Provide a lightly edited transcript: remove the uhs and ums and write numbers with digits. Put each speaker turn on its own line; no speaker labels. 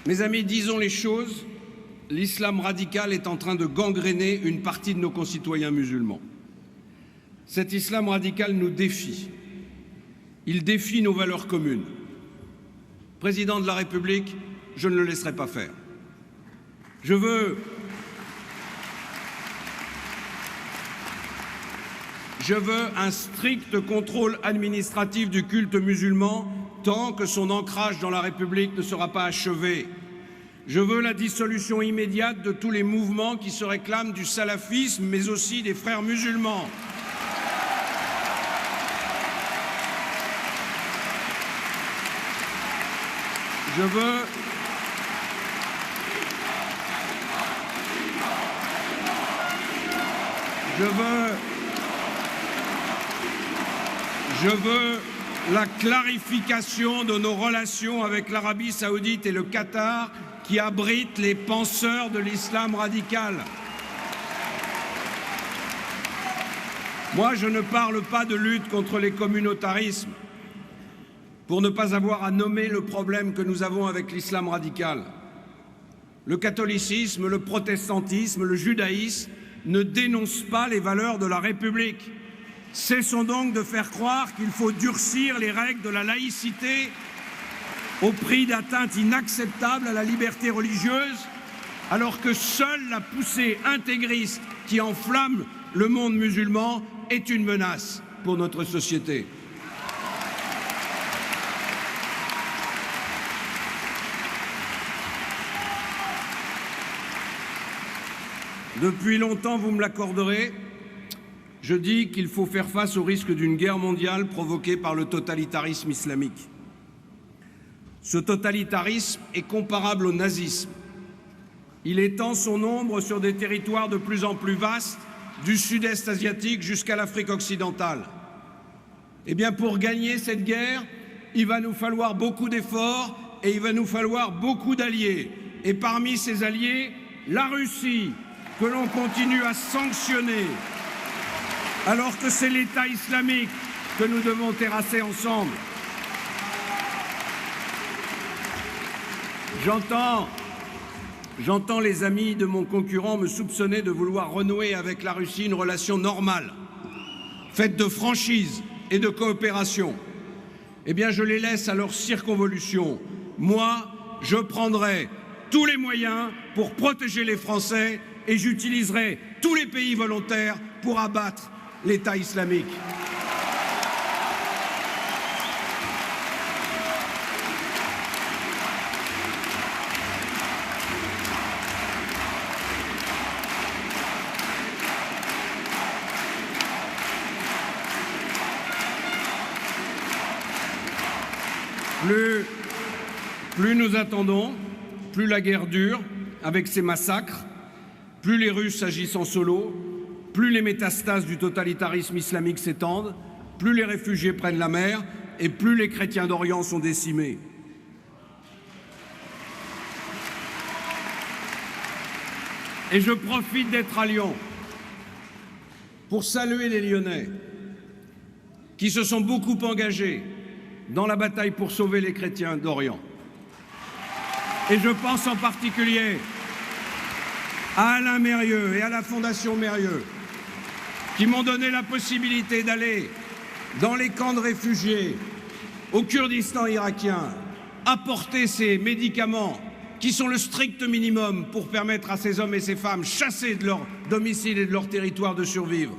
Mes amis, disons les choses, l'islam radical est en train de gangréner une partie de nos concitoyens musulmans. Cet islam radical nous défie. Il défie nos valeurs communes. Président de la République, je ne le laisserai pas faire. Je veux un strict contrôle administratif du culte musulman tant que son ancrage dans la République ne sera pas achevé. Je veux la dissolution immédiate de tous les mouvements qui se réclament du salafisme, mais aussi des frères musulmans. Je veux la clarification de nos relations avec l'Arabie saoudite et le Qatar qui abritent les penseurs de l'islam radical. Moi, je ne parle pas de lutte contre les communautarismes pour ne pas avoir à nommer le problème que nous avons avec l'islam radical. Le catholicisme, le protestantisme, le judaïsme ne dénoncent pas les valeurs de la République. Cessons donc de faire croire qu'il faut durcir les règles de la laïcité au prix d'atteintes inacceptables à la liberté religieuse, alors que seule la poussée intégriste qui enflamme le monde musulman est une menace pour notre société. Depuis longtemps, vous me l'accorderez, je dis qu'il faut faire face au risque d'une guerre mondiale provoquée par le totalitarisme islamique. Ce totalitarisme est comparable au nazisme. Il étend son ombre sur des territoires de plus en plus vastes, du sud-est asiatique jusqu'à l'Afrique occidentale. Eh bien, pour gagner cette guerre, il va nous falloir beaucoup d'efforts et il va nous falloir beaucoup d'alliés. Et parmi ces alliés, la Russie, que l'on continue à sanctionner, alors que c'est l'État islamique que nous devons terrasser ensemble. J'entends les amis de mon concurrent me soupçonner de vouloir renouer avec la Russie une relation normale, faite de franchise et de coopération. Eh bien, je les laisse à leur circonvolution. Moi, je prendrai tous les moyens pour protéger les Français et j'utiliserai tous les pays volontaires pour abattre l'État islamique. Plus nous attendons, plus la guerre dure avec ses massacres, plus les Russes agissent en solo, plus les métastases du totalitarisme islamique s'étendent, plus les réfugiés prennent la mer et plus les chrétiens d'Orient sont décimés. Et je profite d'être à Lyon pour saluer les Lyonnais qui se sont beaucoup engagés dans la bataille pour sauver les chrétiens d'Orient. Et je pense en particulier à Alain Mérieux et à la Fondation Mérieux qui m'ont donné la possibilité d'aller dans les camps de réfugiés au Kurdistan irakien, apporter ces médicaments qui sont le strict minimum pour permettre à ces hommes et ces femmes chassés de leur domicile et de leur territoire de survivre.